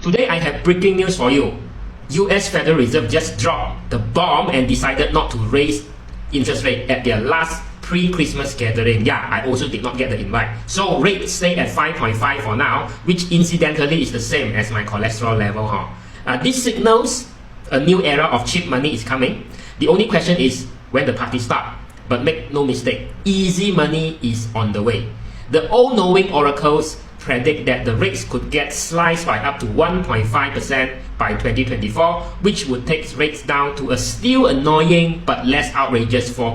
Today I have breaking news for you. US Federal Reserve just dropped the bomb and decided not to raise interest rate at their last pre-Christmas gathering. Yeah, I also did not get the invite. So rates stay at 5.5 for now, which incidentally is the same as my cholesterol level. This signals a new era of cheap money is coming. The only question is when the party start. But make no mistake, easy money is on the way. The all-knowing oracles predict that the rates could get sliced by up to 1.5% by 2024, which would take rates down to a still annoying but less outrageous 4%.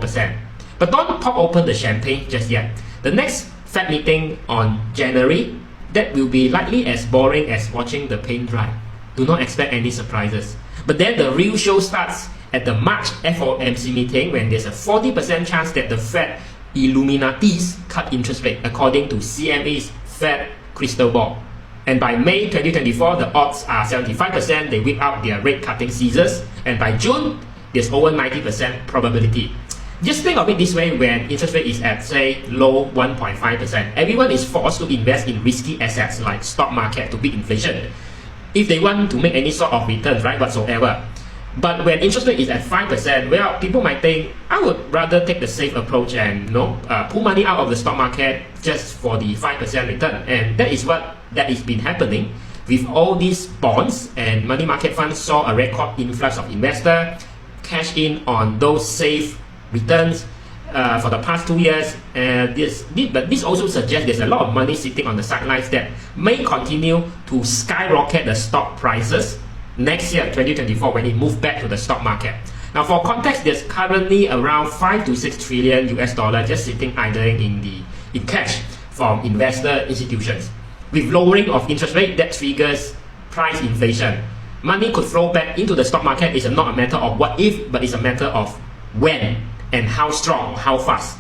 But don't pop open the champagne just yet. The next Fed meeting on January, that will be likely as boring as watching the paint dry. Do not expect any surprises. But then the real show starts at the March FOMC meeting when there's a 40% chance that the Fed Illuminatis cut interest rate according to CME's Fed crystal ball. And by May 2024, the odds are 75% they whip out their rate cutting scissors, and by June, there's over 90% probability. Just think of it this way: when interest rate is at, say, low 1.5%, everyone is forced to invest in risky assets like stock market to beat inflation, if they want to make any sort of returns, right, whatsoever. But when interest rate is at 5%, well, people might think, I would rather take the safe approach and pull money out of the stock market just for the 5% return. And that is what is been happening with all these bonds, and money market funds saw a record influx of investors cash in on those safe returns for the past 2 years. But this also suggests there's a lot of money sitting on the sidelines that may continue to skyrocket the stock prices next year, 2024, when it moves back to the stock market. Now, for context, there's currently around 5 to 6 trillion US dollar just sitting idling in cash from investor institutions. With lowering of interest rate, that triggers price inflation. Money could flow back into the stock market. It's not a matter of what if, but it's a matter of when and how strong, how fast.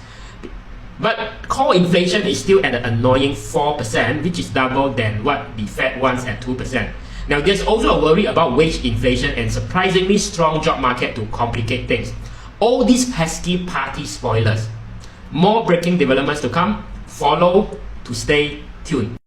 But core inflation is still at an annoying 4%, which is double than what the Fed wants at 2%. Now, there's also a worry about wage inflation and surprisingly strong job market to complicate things. All these pesky party spoilers. More breaking developments to come. Follow to stay tuned.